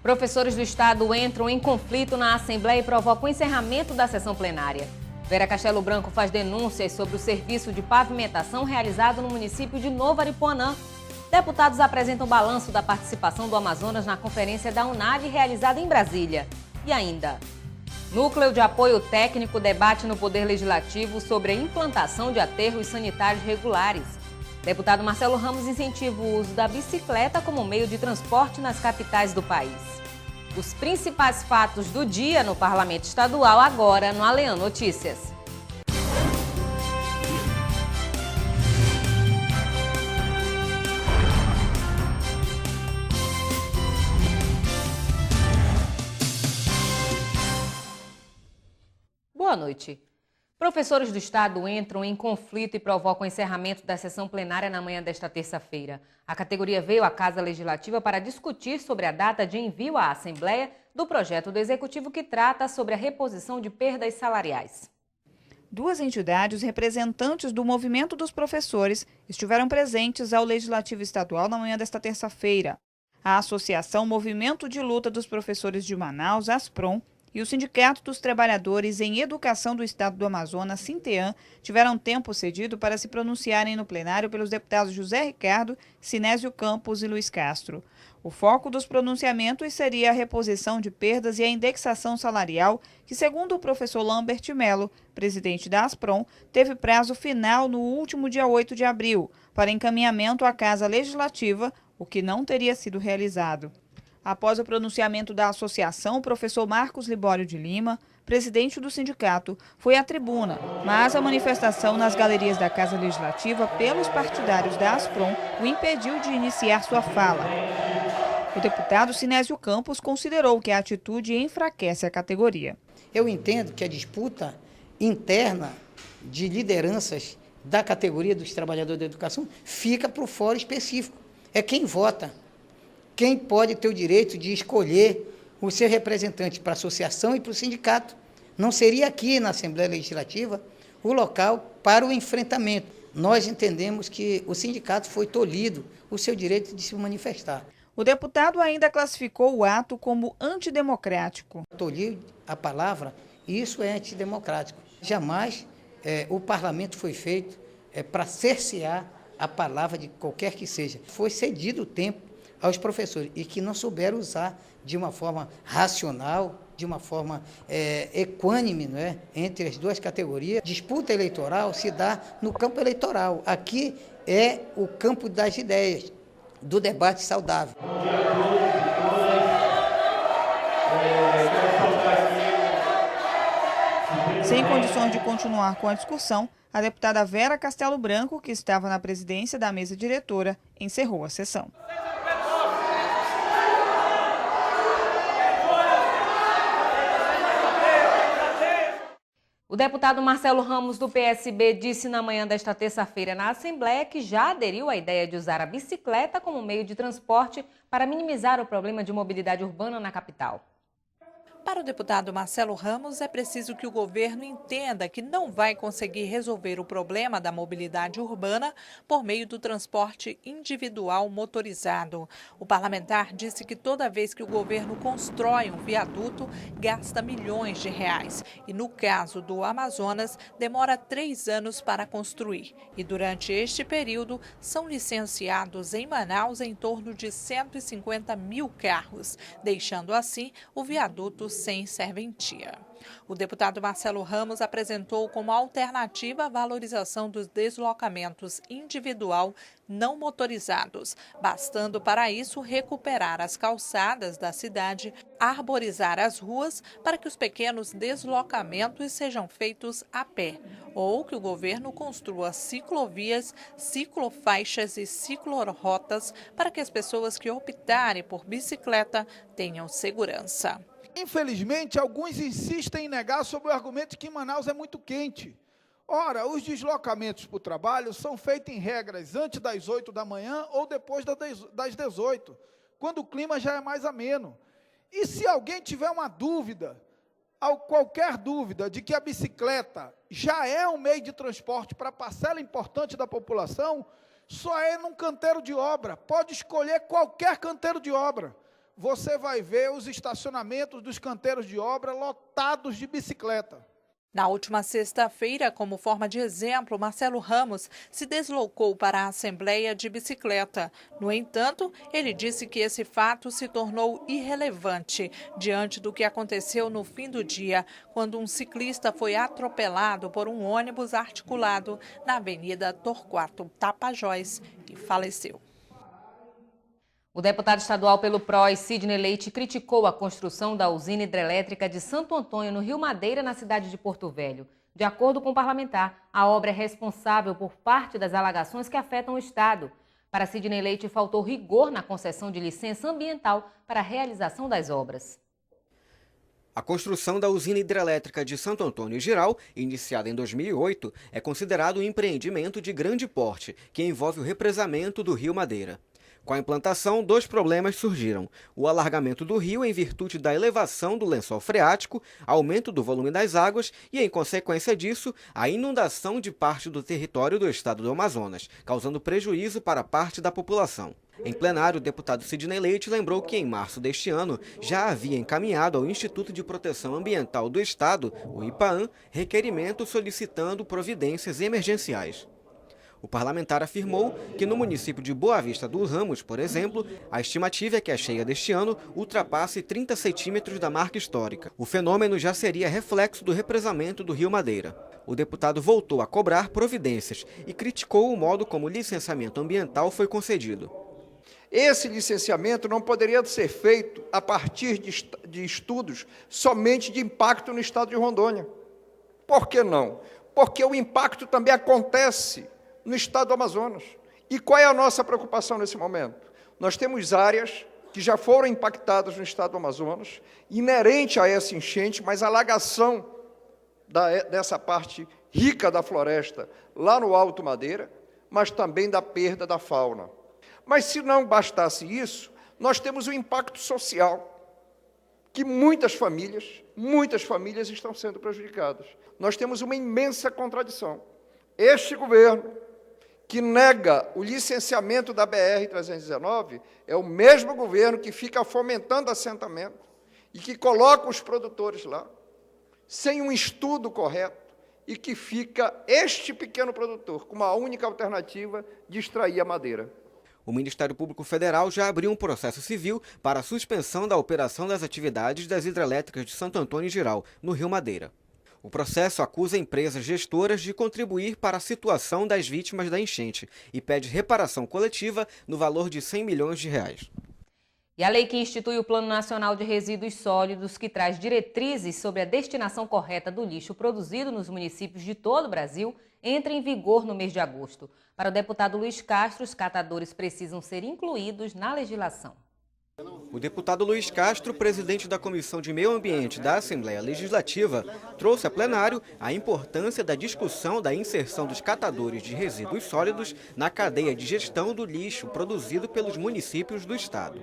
Professores do Estado entram em conflito na Assembleia e provocam o encerramento da sessão plenária. Vera Castelo Branco faz denúncias sobre o serviço de pavimentação realizado no município de Novo Aripuanã. Deputados apresentam balanço da participação do Amazonas na conferência da UNAD realizada em Brasília. E ainda, Núcleo de Apoio Técnico debate no Poder Legislativo sobre a implantação de aterros sanitários regulares. Deputado Marcelo Ramos incentiva o uso da bicicleta como meio de transporte nas capitais do país. Os principais fatos do dia no Parlamento Estadual agora no Alean Notícias. Boa noite. Professores do Estado entram em conflito e provocam o encerramento da sessão plenária na manhã desta terça-feira. A categoria veio à Casa Legislativa para discutir sobre a data de envio à Assembleia do projeto do Executivo que trata sobre a reposição de perdas salariais. Duas entidades representantes do movimento dos professores estiveram presentes ao Legislativo Estadual na manhã desta terça-feira. A Associação Movimento de Luta dos Professores de Manaus, ASPROM, e o Sindicato dos Trabalhadores em Educação do Estado do Amazonas, Sinteam, tiveram tempo cedido para se pronunciarem no plenário pelos deputados José Ricardo, Sinésio Campos e Luiz Castro. O foco dos pronunciamentos seria a reposição de perdas e a indexação salarial, que, segundo o professor Lambert Melo, presidente da ASPROM, teve prazo final no último dia 8 de abril, para encaminhamento à Casa Legislativa, o que não teria sido realizado. Após o pronunciamento da associação, o professor Marcos Libório de Lima, presidente do sindicato, foi à tribuna, mas a manifestação nas galerias da Casa Legislativa pelos partidários da ASPROM o impediu de iniciar sua fala. O deputado Sinésio Campos considerou que a atitude enfraquece a categoria. Eu entendo que a disputa interna de lideranças da categoria dos trabalhadores da educação fica para o fórum específico. É quem vota. Quem pode ter o direito de escolher o seu representante para a associação e para o sindicato. Não seria aqui na Assembleia Legislativa o local para o enfrentamento. Nós entendemos que o sindicato foi tolhido o seu direito de se manifestar. O deputado ainda classificou o ato como antidemocrático. Tolhir a palavra, isso é antidemocrático. Jamais o parlamento foi feito para cercear a palavra de qualquer que seja. Foi cedido o tempo aos professores e que não souberam usar de uma forma racional, de uma forma equânime, não é? Entre as duas categorias. Disputa eleitoral se dá no campo eleitoral. Aqui é o campo das ideias, do debate saudável. Sem condições de continuar com a discussão, a deputada Vera Castelo Branco, que estava na presidência da mesa diretora, encerrou a sessão. O deputado Marcelo Ramos, do PSB, disse na manhã desta terça-feira na Assembleia que já aderiu à ideia de usar a bicicleta como meio de transporte para minimizar o problema de mobilidade urbana na capital. Para o deputado Marcelo Ramos, é preciso que o governo entenda que não vai conseguir resolver o problema da mobilidade urbana por meio do transporte individual motorizado. O parlamentar disse que toda vez que o governo constrói um viaduto, gasta milhões de reais. E no caso do Amazonas, demora 3 anos para construir. E durante este período, são licenciados em Manaus em torno de 150 mil carros, deixando assim o viaduto sem serventia. O deputado Marcelo Ramos apresentou como alternativa a valorização dos deslocamentos individual não motorizados, bastando para isso recuperar as calçadas da cidade, arborizar as ruas para que os pequenos deslocamentos sejam feitos a pé, ou que o governo construa ciclovias, ciclofaixas e ciclorotas para que as pessoas que optarem por bicicleta tenham segurança. Infelizmente, alguns insistem em negar sob o argumento de que Manaus é muito quente. Ora, os deslocamentos para o trabalho são feitos em regras antes das 8 da manhã ou depois das 18, quando o clima já é mais ameno. E se alguém tiver uma dúvida, qualquer dúvida de que a bicicleta já é um meio de transporte para parcela importante da população, só é num canteiro de obra. Pode escolher qualquer canteiro de obra. você vai ver os estacionamentos dos canteiros de obra lotados de bicicleta. Na última sexta-feira, como forma de exemplo, Marcelo Ramos se deslocou para a Assembleia de bicicleta. No entanto, ele disse que esse fato se tornou irrelevante diante do que aconteceu no fim do dia, quando um ciclista foi atropelado por um ônibus articulado na Avenida Torquato Tapajós e faleceu. O deputado estadual pelo PROS, Sidney Leite, criticou a construção da usina hidrelétrica de Santo Antônio, no Rio Madeira, na cidade de Porto Velho. De acordo com o parlamentar, a obra é responsável por parte das alagações que afetam o estado. Para Sidney Leite, faltou rigor na concessão de licença ambiental para a realização das obras. A construção da usina hidrelétrica de Santo Antônio Giral, iniciada em 2008, é considerado um empreendimento de grande porte, que envolve o represamento do Rio Madeira. Com a implantação, 2 problemas surgiram: o alargamento do rio em virtude da elevação do lençol freático, aumento do volume das águas e, em consequência disso, a inundação de parte do território do estado do Amazonas, causando prejuízo para parte da população. Em plenário, o deputado Sidney Leite lembrou que, em março deste ano, já havia encaminhado ao Instituto de Proteção Ambiental do Estado, o IPAAM, requerimento solicitando providências emergenciais. O parlamentar afirmou que no município de Boa Vista do Ramos, por exemplo, a estimativa é que a cheia deste ano ultrapasse 30 centímetros da marca histórica. O fenômeno já seria reflexo do represamento do Rio Madeira. O deputado voltou a cobrar providências e criticou o modo como o licenciamento ambiental foi concedido. Esse licenciamento não poderia ser feito a partir de estudos somente de impacto no estado de Rondônia. Por que não? Porque o impacto também acontece no estado do Amazonas. E qual é a nossa preocupação nesse momento? Nós temos áreas que já foram impactadas no estado do Amazonas, inerente a essa enchente, mas a alagação dessa parte rica da floresta, lá no Alto Madeira, mas também da perda da fauna. Mas se não bastasse isso, nós temos o impacto social, que muitas famílias estão sendo prejudicadas. Nós temos uma imensa contradição. Este governo, que nega o licenciamento da BR-319, é o mesmo governo que fica fomentando assentamento e que coloca os produtores lá, sem um estudo correto, e que fica este pequeno produtor com uma única alternativa de extrair a madeira. O Ministério Público Federal já abriu um processo civil para a suspensão da operação das atividades das hidrelétricas de Santo Antônio Giral, no Rio Madeira. O processo acusa empresas gestoras de contribuir para a situação das vítimas da enchente e pede reparação coletiva no valor de R$100 milhões. E a lei que institui o Plano Nacional de Resíduos Sólidos, que traz diretrizes sobre a destinação correta do lixo produzido nos municípios de todo o Brasil, entra em vigor no mês de agosto. Para o deputado Luiz Castro, os catadores precisam ser incluídos na legislação. O deputado Luiz Castro, presidente da Comissão de Meio Ambiente da Assembleia Legislativa, trouxe a plenário a importância da discussão da inserção dos catadores de resíduos sólidos na cadeia de gestão do lixo produzido pelos municípios do estado.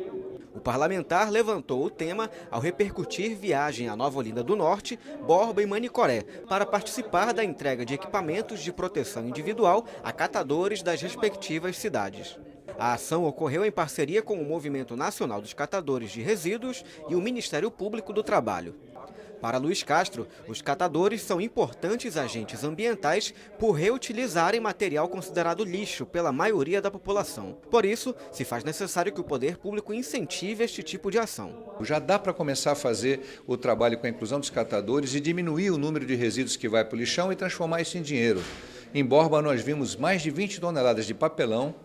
O parlamentar levantou o tema ao repercutir viagem a Nova Olinda do Norte, Borba e Manicoré, para participar da entrega de equipamentos de proteção individual a catadores das respectivas cidades. A ação ocorreu em parceria com o Movimento Nacional dos Catadores de Resíduos e o Ministério Público do Trabalho. Para Luiz Castro, os catadores são importantes agentes ambientais por reutilizarem material considerado lixo pela maioria da população. Por isso, se faz necessário que o poder público incentive este tipo de ação. Já dá para começar a fazer o trabalho com a inclusão dos catadores e diminuir o número de resíduos que vai para o lixão e transformar isso em dinheiro. Em Borba, nós vimos mais de 20 toneladas de papelão,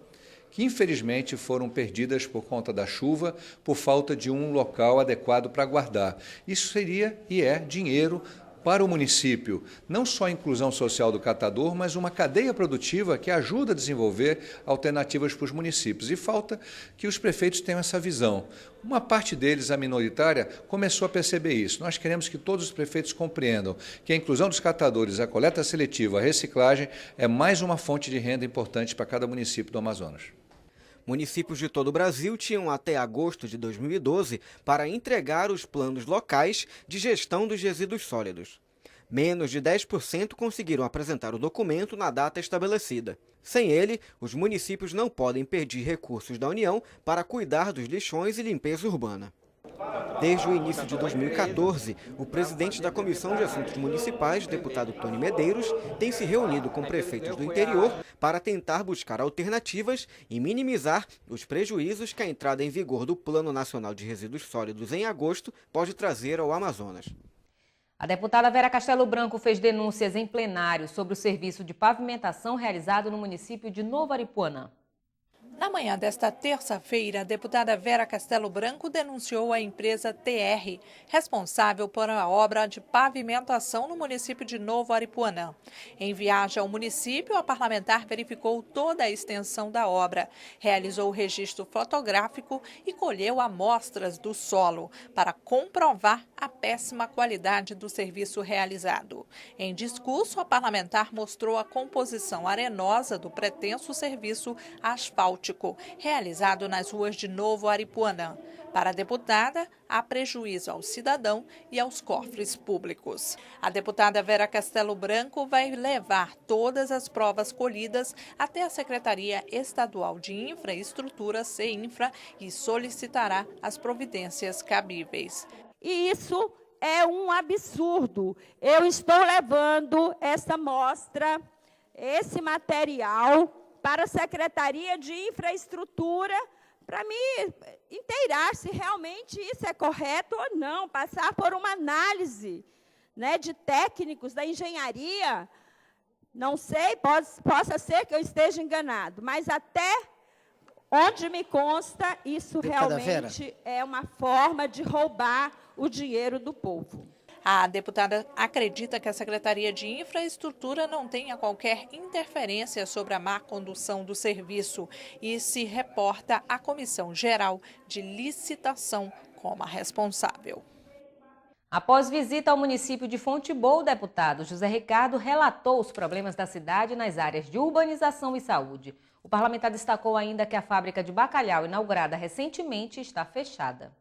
que infelizmente foram perdidas por conta da chuva, por falta de um local adequado para guardar. Isso seria e é dinheiro para o município, não só a inclusão social do catador, mas uma cadeia produtiva que ajuda a desenvolver alternativas para os municípios. E falta que os prefeitos tenham essa visão. Uma parte deles, a minoritária, começou a perceber isso. Nós queremos que todos os prefeitos compreendam que a inclusão dos catadores, a coleta seletiva, a reciclagem é mais uma fonte de renda importante para cada município do Amazonas. Municípios de todo o Brasil tinham até agosto de 2012 para entregar os planos locais de gestão dos resíduos sólidos. Menos de 10% conseguiram apresentar o documento na data estabelecida. Sem ele, os municípios não podem pedir recursos da União para cuidar dos lixões e limpeza urbana. Desde o início de 2014, o presidente da Comissão de Assuntos Municipais, deputado Tony Medeiros, tem se reunido com prefeitos do interior para tentar buscar alternativas e minimizar os prejuízos que a entrada em vigor do Plano Nacional de Resíduos Sólidos em agosto pode trazer ao Amazonas. A deputada Vera Castelo Branco fez denúncias em plenário sobre o serviço de pavimentação realizado no município de Novo Aripuanã. Na manhã desta terça-feira, a deputada Vera Castelo Branco denunciou a empresa TR, responsável por a obra de pavimentação no município de Novo Aripuanã. Em viagem ao município, a parlamentar verificou toda a extensão da obra, realizou o registro fotográfico e colheu amostras do solo para comprovar a péssima qualidade do serviço realizado. Em discurso, a parlamentar mostrou a composição arenosa do pretenso serviço asfáltico realizado nas ruas de Novo Aripuanã. Para a deputada, há prejuízo ao cidadão e aos cofres públicos. A deputada Vera Castelo Branco vai levar todas as provas colhidas até a Secretaria Estadual de Infraestrutura, CEINFRA, e solicitará as providências cabíveis. E isso é um absurdo. Eu estou levando essa amostra, esse material, para a Secretaria de Infraestrutura, para me inteirar se realmente isso é correto ou não, passar por uma análise, né, de técnicos da engenharia. Não sei, possa ser que eu esteja enganado, mas até onde me consta, isso realmente é uma forma de roubar o dinheiro do povo. A deputada acredita que a Secretaria de Infraestrutura não tenha qualquer interferência sobre a má condução do serviço e se reporta à Comissão Geral de Licitação como a responsável. Após visita ao município de Fonte Boa, o deputado José Ricardo relatou os problemas da cidade nas áreas de urbanização e saúde. O parlamentar destacou ainda que a fábrica de bacalhau, inaugurada recentemente, está fechada.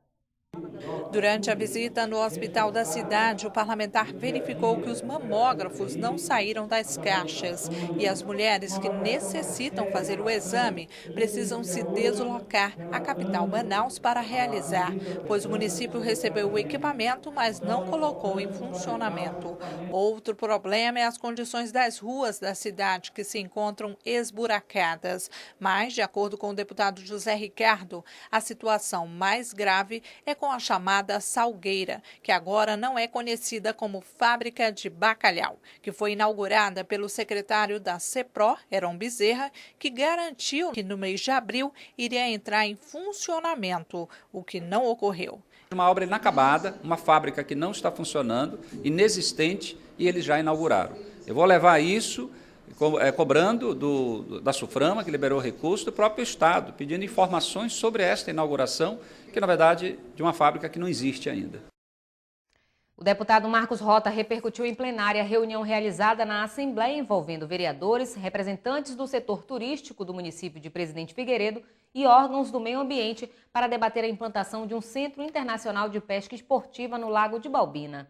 Durante a visita no hospital da cidade, o parlamentar verificou que os mamógrafos não saíram das caixas e as mulheres que necessitam fazer o exame precisam se deslocar à capital Manaus para realizar, pois o município recebeu o equipamento, mas não colocou em funcionamento. Outro problema é as condições das ruas da cidade, que se encontram esburacadas. Mas, de acordo com o deputado José Ricardo, a situação mais grave é com a chamada Salgueira, que agora não é conhecida como Fábrica de Bacalhau, que foi inaugurada pelo secretário da CEPRO, Heron Bezerra, que garantiu que no mês de abril iria entrar em funcionamento, o que não ocorreu. Uma obra inacabada, uma fábrica que não está funcionando, inexistente, e eles já inauguraram. Eu vou levar isso cobrando da SUFRAMA, que liberou recurso, do próprio Estado, pedindo informações sobre esta inauguração, que, na verdade, de uma fábrica que não existe ainda. O deputado Marcos Rota repercutiu em plenária a reunião realizada na Assembleia envolvendo vereadores, representantes do setor turístico do município de Presidente Figueiredo e órgãos do meio ambiente para debater a implantação de um Centro Internacional de Pesca Esportiva no Lago de Balbina.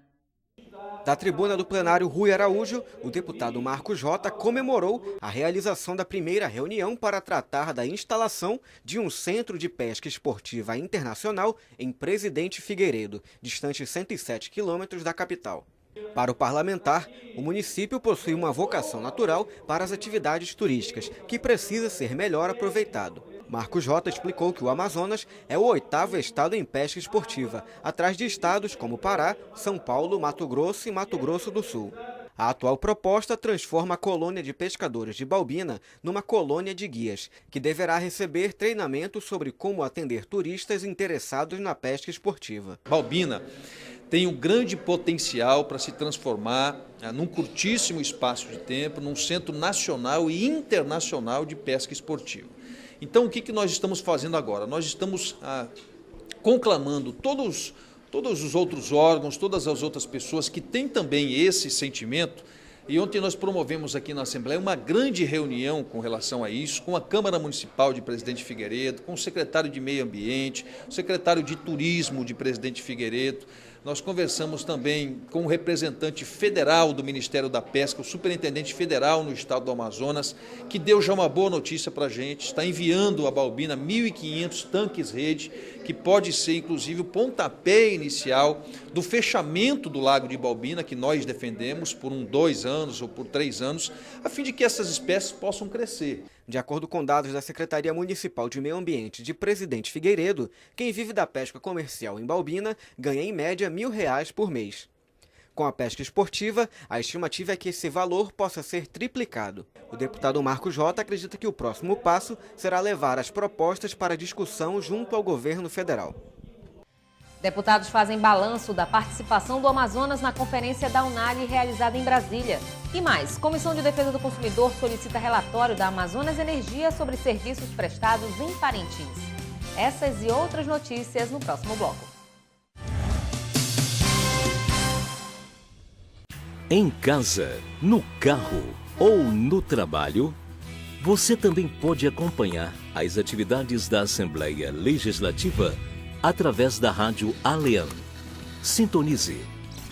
Da tribuna do plenário Rui Araújo, o deputado Marcos Rota comemorou a realização da primeira reunião para tratar da instalação de um centro de pesca esportiva internacional em Presidente Figueiredo, distante 107 quilômetros da capital. Para o parlamentar, o município possui uma vocação natural para as atividades turísticas, que precisa ser melhor aproveitado. Marcos Rota explicou que o Amazonas é o 8º estado em pesca esportiva, atrás de estados como Pará, São Paulo, Mato Grosso e Mato Grosso do Sul. A atual proposta transforma a colônia de pescadores de Balbina numa colônia de guias, que deverá receber treinamento sobre como atender turistas interessados na pesca esportiva. Balbina tem um grande potencial para se transformar, num curtíssimo espaço de tempo, num centro nacional e internacional de pesca esportiva. Então, o que nós estamos fazendo agora? Nós estamos conclamando todos os outros órgãos, todas as outras pessoas que têm também esse sentimento. E ontem nós promovemos aqui na Assembleia uma grande reunião com relação a isso, com a Câmara Municipal de Presidente Figueiredo, com o secretário de Meio Ambiente, o secretário de Turismo de Presidente Figueiredo. Nós conversamos também com o representante federal do Ministério da Pesca, o superintendente federal no estado do Amazonas, que deu já uma boa notícia para a gente, está enviando a Balbina 1.500 tanques-rede, que pode ser inclusive o pontapé inicial do fechamento do Lago de Balbina, que nós defendemos por 2 anos ou por 3 anos, a fim de que essas espécies possam crescer. De acordo com dados da Secretaria Municipal de Meio Ambiente de Presidente Figueiredo, quem vive da pesca comercial em Balbina ganha em média R$1.000 por mês. Com a pesca esportiva, a estimativa é que esse valor possa ser triplicado. O deputado Marcos Rota acredita que o próximo passo será levar as propostas para discussão junto ao governo federal. Deputados fazem balanço da participação do Amazonas na conferência da UNALI realizada em Brasília. E mais, Comissão de Defesa do Consumidor solicita relatório da Amazonas Energia sobre serviços prestados em Parintins. Essas e outras notícias no próximo bloco. Em casa, no carro ou no trabalho, você também pode acompanhar as atividades da Assembleia Legislativa através da rádio Alean. Sintonize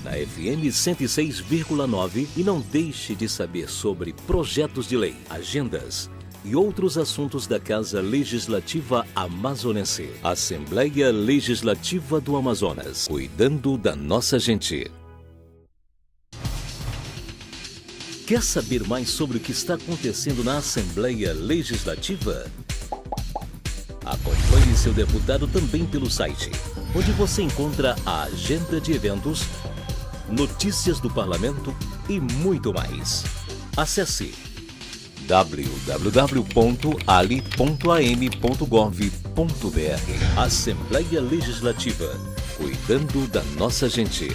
na FM 106,9 e não deixe de saber sobre projetos de lei, agendas e outros assuntos da Casa Legislativa Amazonense. Assembleia Legislativa do Amazonas, cuidando da nossa gente. Quer saber mais sobre o que está acontecendo na Assembleia Legislativa? Acompanhe seu deputado também pelo site, onde você encontra a agenda de eventos, notícias do parlamento e muito mais. Acesse www.ali.am.gov.br. Assembleia Legislativa, cuidando da nossa gente.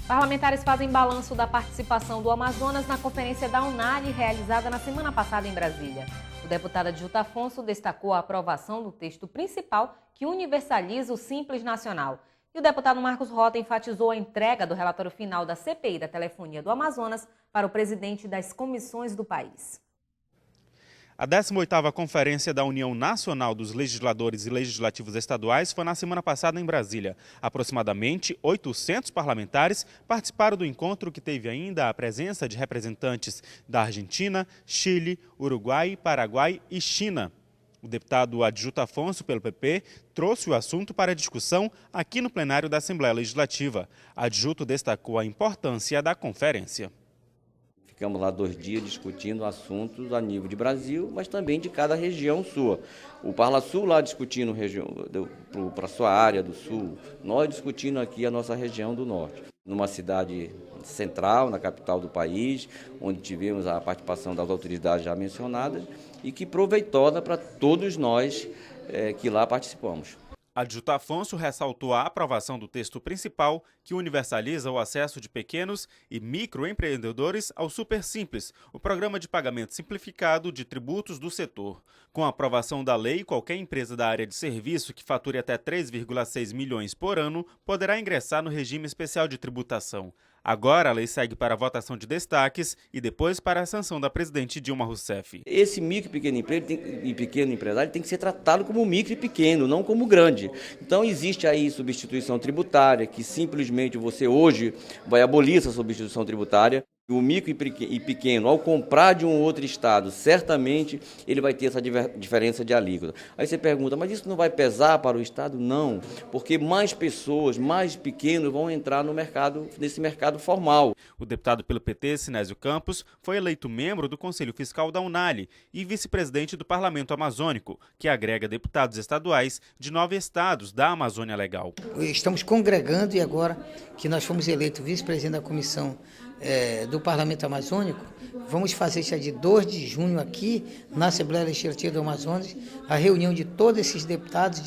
Parlamentares fazem balanço da participação do Amazonas na conferência da UNALI realizada na semana passada em Brasília. O deputado Adjuto Afonso destacou a aprovação do texto principal que universaliza o Simples Nacional. E o deputado Marcos Rota enfatizou a entrega do relatório final da CPI da Telefonia do Amazonas para o presidente das comissões do país. A 18ª Conferência da União Nacional dos Legisladores e Legislativos Estaduais foi na semana passada em Brasília. Aproximadamente 800 parlamentares participaram do encontro, que teve ainda a presença de representantes da Argentina, Chile, Uruguai, Paraguai e China. O deputado Adjuto Afonso, pelo PP, trouxe o assunto para discussão aqui no plenário da Assembleia Legislativa. Adjuto destacou a importância da conferência. Ficamos lá 2 dias discutindo assuntos a nível de Brasil, mas também de cada região sua. O Parla Sul lá discutindo para a sua área do Sul, nós discutindo aqui a nossa região do Norte. Numa cidade central, na capital do país, onde tivemos a participação das autoridades já mencionadas e que proveitosa para todos nós que lá participamos. Adjuto Afonso ressaltou a aprovação do texto principal, que universaliza o acesso de pequenos e microempreendedores ao Super Simples, o programa de pagamento simplificado de tributos do setor. Com a aprovação da lei, qualquer empresa da área de serviço que fature até 3,6 milhões por ano poderá ingressar no regime especial de tributação. Agora, a lei segue para a votação de destaques e depois para a sanção da presidente Dilma Rousseff. Esse micro e pequeno empresário tem que ser tratado como micro e pequeno, não como grande. Então, existe aí substituição tributária, que simplesmente você hoje vai abolir essa substituição tributária. O micro e pequeno, ao comprar de um outro estado, certamente ele vai ter essa diferença de alíquota. Aí você pergunta, mas isso não vai pesar para o estado? Não, porque mais pessoas, mais pequenos vão entrar no mercado, nesse mercado formal. O deputado pelo PT, Sinésio Campos, foi eleito membro do Conselho Fiscal da UNALI e vice-presidente do Parlamento Amazônico, que agrega deputados estaduais de 9 estados da Amazônia Legal. Estamos congregando e agora que nós fomos eleitos vice-presidente da Comissão do Parlamento Amazônico, vamos fazer já de 2 de junho aqui na Assembleia Legislativa do Amazonas, a reunião de todos esses deputados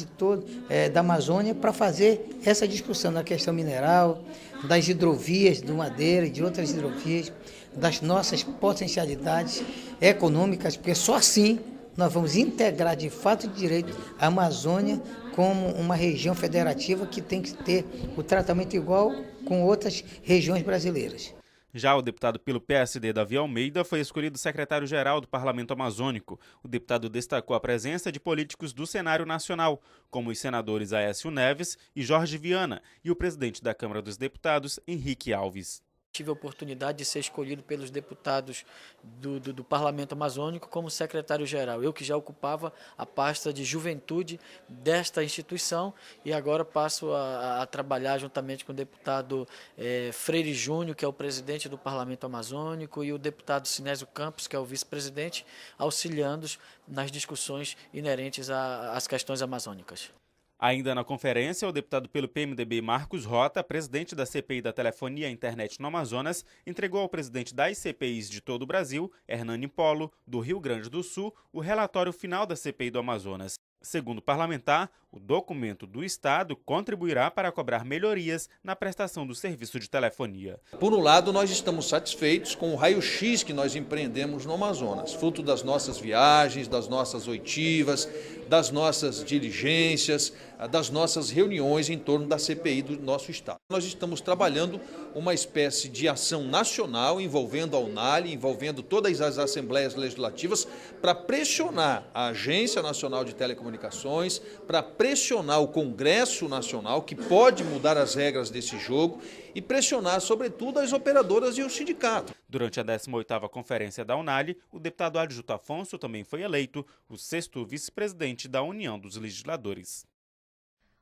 da Amazônia para fazer essa discussão da questão mineral, das hidrovias do Madeira e de outras hidrovias, das nossas potencialidades econômicas, porque só assim nós vamos integrar de fato e de direito a Amazônia como uma região federativa que tem que ter o tratamento igual com outras regiões brasileiras. Já o deputado pelo PSD, Davi Almeida, foi escolhido secretário-geral do Parlamento Amazônico. O deputado destacou a presença de políticos do cenário nacional, como os senadores Aécio Neves e Jorge Viana, e o presidente da Câmara dos Deputados, Henrique Alves. Tive a oportunidade de ser escolhido pelos deputados do Parlamento Amazônico como secretário-geral. Eu que já ocupava a pasta de juventude desta instituição e agora passo a trabalhar juntamente com o deputado Freire Júnior, que é o presidente do Parlamento Amazônico, e o deputado Sinésio Campos, que é o vice-presidente, auxiliando-os nas discussões inerentes às questões amazônicas. Ainda na conferência, o deputado pelo PMDB Marcos Rota, presidente da CPI da Telefonia e Internet no Amazonas, entregou ao presidente das CPIs de todo o Brasil, Hernani Polo, do Rio Grande do Sul, o relatório final da CPI do Amazonas. Segundo o parlamentar, o documento do Estado contribuirá para cobrar melhorias na prestação do serviço de telefonia. Por um lado, nós estamos satisfeitos com o raio-x que nós empreendemos no Amazonas, fruto das nossas viagens, das nossas oitivas, das nossas diligências, das nossas reuniões em torno da CPI do nosso Estado. Nós estamos trabalhando uma espécie de ação nacional envolvendo a UNALI, envolvendo todas as assembleias legislativas, para pressionar a Agência Nacional de Telecomunicações, para pressionar o Congresso Nacional, que pode mudar as regras desse jogo, e pressionar, sobretudo, as operadoras e o sindicato. Durante a 18ª Conferência da UNALI, o deputado Adjuto Afonso também foi eleito o 6º vice-presidente da União dos Legisladores.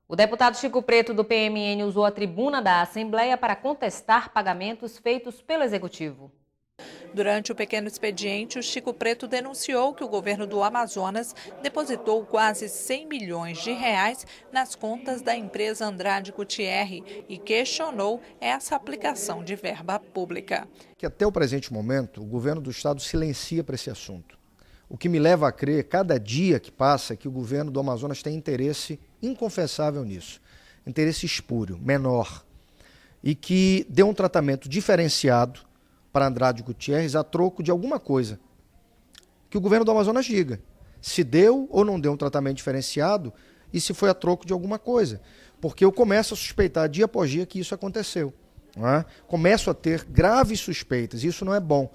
O deputado Chico Preto, do PMN, usou a tribuna da Assembleia para contestar pagamentos feitos pelo Executivo. Durante o pequeno expediente, o Chico Preto denunciou que o governo do Amazonas depositou quase 100 milhões de reais nas contas da empresa Andrade Gutierre e questionou essa aplicação de verba pública. Que até o presente momento, o governo do Estado silencia para esse assunto. O que me leva a crer, cada dia que passa, que o governo do Amazonas tem interesse inconfessável nisso. Interesse espúrio, menor. E que dê um tratamento diferenciado para Andrade Gutierre a troco de alguma coisa. Que o governo do Amazonas diga se deu ou não deu um tratamento diferenciado e se foi a troco de alguma coisa. Porque eu começo a suspeitar dia após dia que isso aconteceu. Não é? Começo a ter graves suspeitas, e isso não é bom.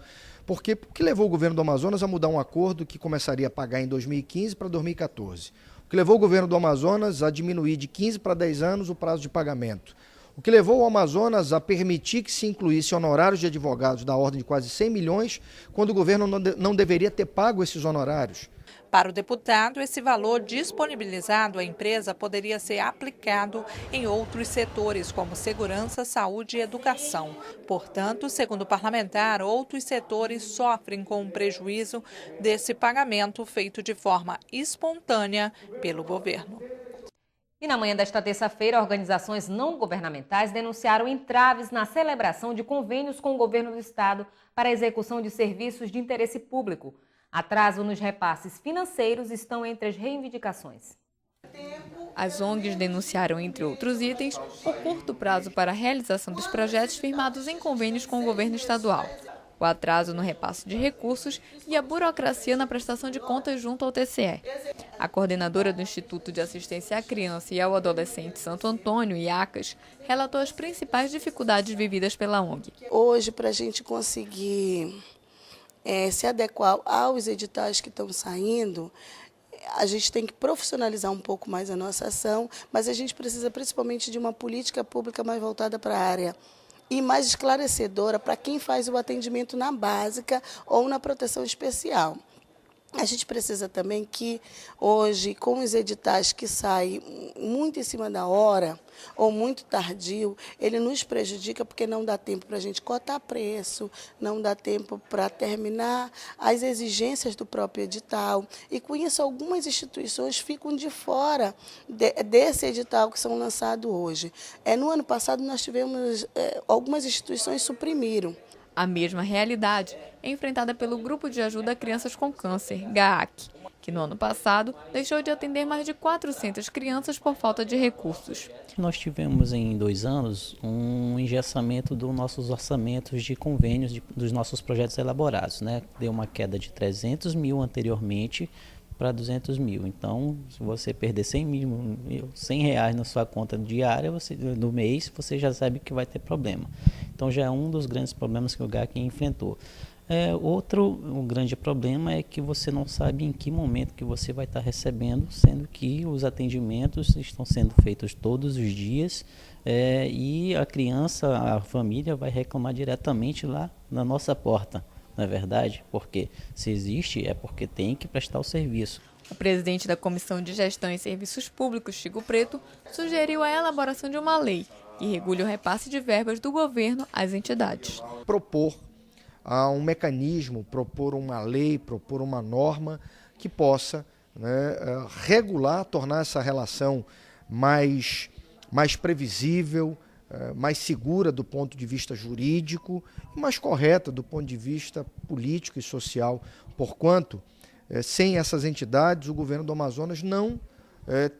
Porque o que levou o governo do Amazonas a mudar um acordo que começaria a pagar em 2015 para 2014? O que levou o governo do Amazonas a diminuir de 15 para 10 anos o prazo de pagamento? O que levou o Amazonas a permitir que se incluísse honorários de advogados da ordem de quase 100 milhões, quando o governo não deveria ter pago esses honorários? Para o deputado, esse valor disponibilizado à empresa poderia ser aplicado em outros setores, como segurança, saúde e educação. Portanto, segundo o parlamentar, outros setores sofrem com o prejuízo desse pagamento feito de forma espontânea pelo governo. E na manhã desta terça-feira, organizações não governamentais denunciaram entraves na celebração de convênios com o governo do Estado para a execução de serviços de interesse público. Atraso nos repasses financeiros estão entre as reivindicações. As ONGs denunciaram, entre outros itens, o curto prazo para a realização dos projetos firmados em convênios com o governo estadual, o atraso no repasse de recursos e a burocracia na prestação de contas junto ao TCE. A coordenadora do Instituto de Assistência à Criança e ao Adolescente Santo Antônio, IACAS, relatou as principais dificuldades vividas pela ONG. Hoje, para a gente conseguir se adequar aos editais que estão saindo, a gente tem que profissionalizar um pouco mais a nossa ação, mas a gente precisa principalmente de uma política pública mais voltada para a área e mais esclarecedora para quem faz o atendimento na básica ou na proteção especial. A gente precisa também que hoje, com os editais que saem muito em cima da hora ou muito tardio, ele nos prejudica porque não dá tempo para a gente cotar preço, não dá tempo para terminar as exigências do próprio edital. E com isso, algumas instituições ficam de fora desse edital que são lançados hoje. No ano passado, nós tivemos, algumas instituições suprimiram. A mesma realidade é enfrentada pelo Grupo de Ajuda a Crianças com Câncer, GAAC, que no ano passado deixou de atender mais de 400 crianças por falta de recursos. Nós tivemos em 2 anos um engessamento dos nossos orçamentos de convênios dos nossos projetos elaborados, né? Deu uma queda de 300 mil anteriormente para 200 mil. Então, se você perder 100 reais na sua conta diária, no mês, você já sabe que vai ter problema. Então, já é um dos grandes problemas que o GAAC enfrentou. Um grande problema é que você não sabe em que momento que você vai estar recebendo, sendo que os atendimentos estão sendo feitos todos os dias e a criança, a família vai reclamar diretamente lá na nossa porta. Não é verdade? Porque se existe é porque tem que prestar o serviço. O presidente da Comissão de Gestão e Serviços Públicos, Chico Preto, sugeriu a elaboração de uma lei que regule o repasse de verbas do governo às entidades. Propor um mecanismo, propor uma lei, propor uma norma que possa, né, regular, tornar essa relação mais previsível, mais segura do ponto de vista jurídico e mais correta do ponto de vista político e social, porquanto, sem essas entidades, o governo do Amazonas não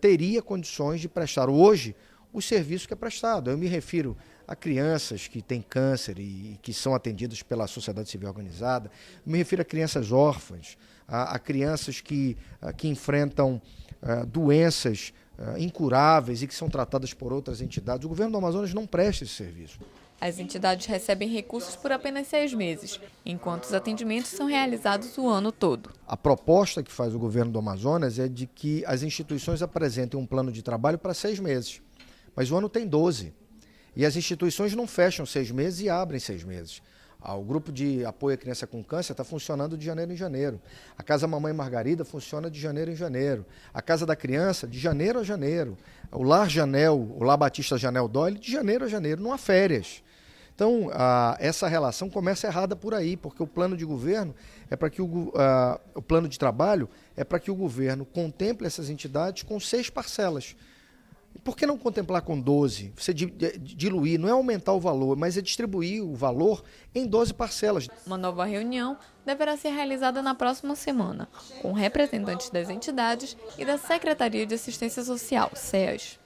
teria condições de prestar hoje o serviço que é prestado. Eu me refiro a crianças que têm câncer e que são atendidas pela sociedade civil organizada, eu me refiro a crianças órfãs, a crianças que enfrentam doenças incuráveis e que são tratadas por outras entidades. O governo do Amazonas não presta esse serviço. As entidades recebem recursos por apenas 6 meses, enquanto os atendimentos são realizados o ano todo. A proposta que faz o governo do Amazonas é de que as instituições apresentem um plano de trabalho para 6 meses, mas o ano tem 12. E as instituições não fecham 6 meses e abrem 6 meses. O grupo de apoio à criança com câncer está funcionando de janeiro em janeiro. A Casa Mamãe Margarida funciona de janeiro em janeiro. A Casa da Criança, de janeiro a janeiro. O Lar Janel, o Lar Batista Janel Doyle, de janeiro a janeiro, não há férias. Então, essa relação começa errada por aí, porque o plano de governo é para que o plano de trabalho é para que o governo contemple essas entidades com 6 parcelas. Por que não contemplar com 12? Você diluir, não é aumentar o valor, mas é distribuir o valor em 12 parcelas. Uma nova reunião deverá ser realizada na próxima semana, com representantes das entidades e da Secretaria de Assistência Social, SEAS.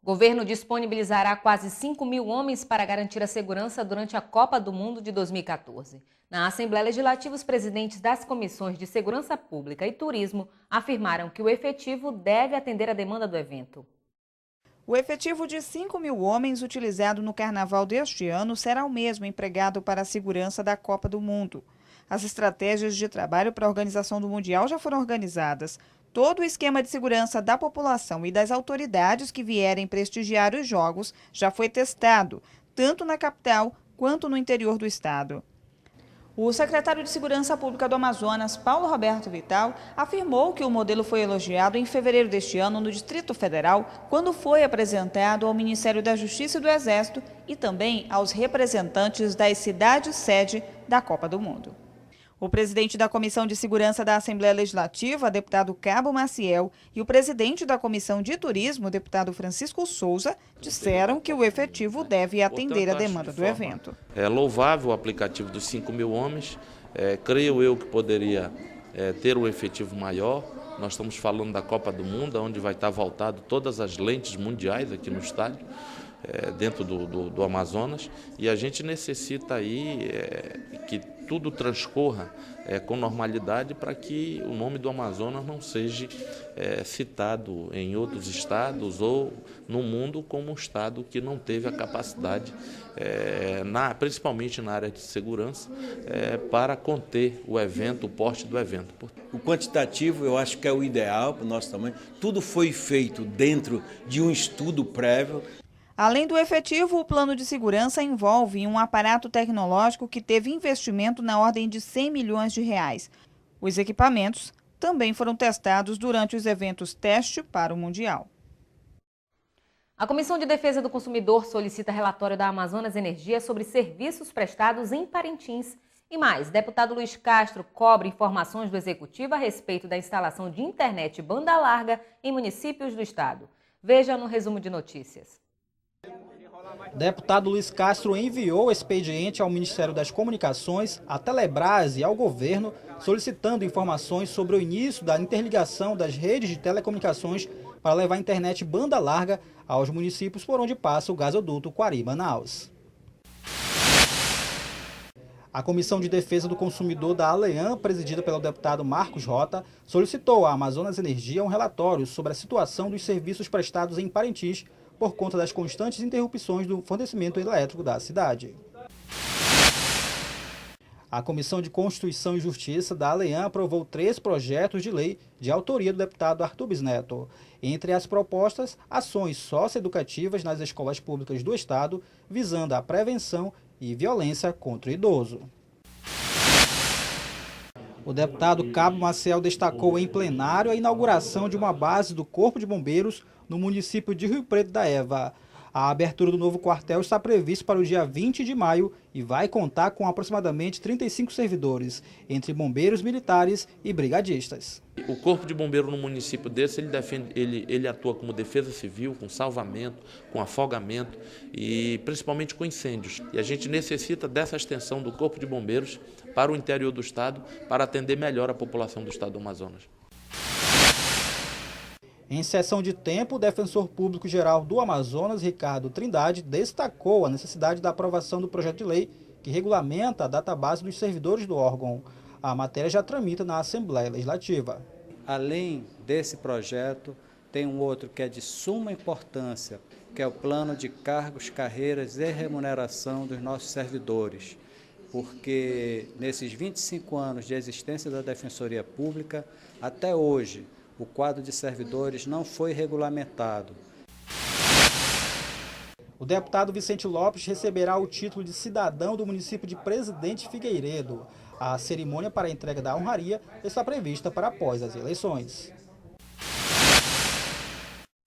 O governo disponibilizará quase 5 mil homens para garantir a segurança durante a Copa do Mundo de 2014. Na Assembleia Legislativa, os presidentes das comissões de Segurança Pública e Turismo afirmaram que o efetivo deve atender a demanda do evento. O efetivo de 5 mil homens utilizado no carnaval deste ano será o mesmo empregado para a segurança da Copa do Mundo. As estratégias de trabalho para a organização do Mundial já foram organizadas. Todo o esquema de segurança da população e das autoridades que vierem prestigiar os Jogos já foi testado, tanto na capital quanto no interior do estado. O secretário de Segurança Pública do Amazonas, Paulo Roberto Vital, afirmou que o modelo foi elogiado em fevereiro deste ano no Distrito Federal, quando foi apresentado ao Ministério da Justiça e do Exército e também aos representantes das cidades-sede da Copa do Mundo. O presidente da Comissão de Segurança da Assembleia Legislativa, deputado Cabo Maciel, e o presidente da Comissão de Turismo, deputado Francisco Souza, disseram que o efetivo deve atender a demanda do evento. É louvável o aplicativo dos 5 mil homens, creio eu que poderia ter um efetivo maior. Nós estamos falando da Copa do Mundo, onde vai estar voltado todas as lentes mundiais aqui no estádio, dentro do Amazonas, e a gente necessita aí que tudo transcorra com normalidade para que o nome do Amazonas não seja citado em outros estados ou no mundo como um estado que não teve a capacidade, principalmente na área de segurança, para conter o evento, o porte do evento. O quantitativo eu acho que é o ideal para o nosso tamanho. Tudo foi feito dentro de um estudo prévio. Além do efetivo, o plano de segurança envolve um aparato tecnológico que teve investimento na ordem de 100 milhões de reais. Os equipamentos também foram testados durante os eventos teste para o Mundial. A Comissão de Defesa do Consumidor solicita relatório da Amazonas Energia sobre serviços prestados em Parintins. E mais, deputado Luiz Castro cobra informações do Executivo a respeito da instalação de internet banda larga em municípios do estado. Veja no resumo de notícias. O deputado Luiz Castro enviou o expediente ao Ministério das Comunicações, à Telebrás e ao governo, solicitando informações sobre o início da interligação das redes de telecomunicações para levar a internet banda larga aos municípios por onde passa o gasoduto Quari-Manaus. A Comissão de Defesa do Consumidor da ALEAN, presidida pelo deputado Marcos Rota, solicitou à Amazonas Energia um relatório sobre a situação dos serviços prestados em Parintins por conta das constantes interrupções do fornecimento elétrico da cidade. A Comissão de Constituição e Justiça da ALEAN aprovou 3 projetos de lei de autoria do deputado Arthur Bisneto. Entre as propostas, ações socioeducativas nas escolas públicas do Estado, visando a prevenção e violência contra o idoso. O deputado Cabo Maciel destacou em plenário a inauguração de uma base do Corpo de Bombeiros no município de Rio Preto da Eva. A abertura do novo quartel está prevista para o dia 20 de maio e vai contar com aproximadamente 35 servidores, entre bombeiros militares e brigadistas. O Corpo de Bombeiro no município desse, ele atua como defesa civil, com salvamento, com afogamento e principalmente com incêndios. E a gente necessita dessa extensão do Corpo de Bombeiros para o interior do estado, para atender melhor a população do estado do Amazonas. Em sessão de tempo, o defensor público-geral do Amazonas, Ricardo Trindade, destacou a necessidade da aprovação do projeto de lei que regulamenta a database dos servidores do órgão. A matéria já tramita na Assembleia Legislativa. Além desse projeto, tem um outro que é de suma importância, que é o plano de cargos, carreiras e remuneração dos nossos servidores. Porque nesses 25 anos de existência da Defensoria Pública, até hoje, o quadro de servidores não foi regulamentado. O deputado Vicente Lopes receberá o título de cidadão do município de Presidente Figueiredo. A cerimônia para a entrega da honraria está prevista para após as eleições.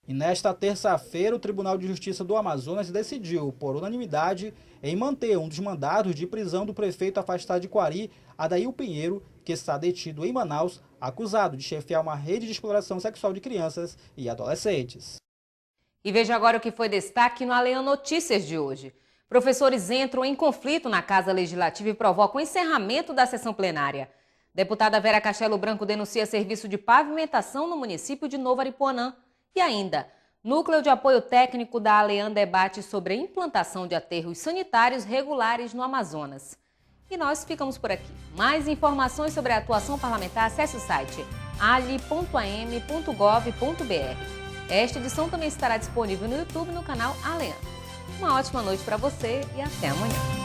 E nesta terça-feira, o Tribunal de Justiça do Amazonas decidiu, por unanimidade, em manter um dos mandados de prisão do prefeito afastado de Quari, Adail Pinheiro, que está detido em Manaus, acusado de chefiar uma rede de exploração sexual de crianças e adolescentes. E veja agora o que foi destaque no ALEAN Notícias de hoje. Professores entram em conflito na Casa Legislativa e provocam o encerramento da sessão plenária. Deputada Vera Castelo Branco denuncia serviço de pavimentação no município de Novo Aripuanã. E ainda, Núcleo de Apoio Técnico da ALEAN debate sobre a implantação de aterros sanitários regulares no Amazonas. E nós ficamos por aqui. Mais informações sobre a atuação parlamentar, acesse o site ali.am.gov.br. Esta edição também estará disponível no YouTube no canal ALEAN. Uma ótima noite para você e até amanhã.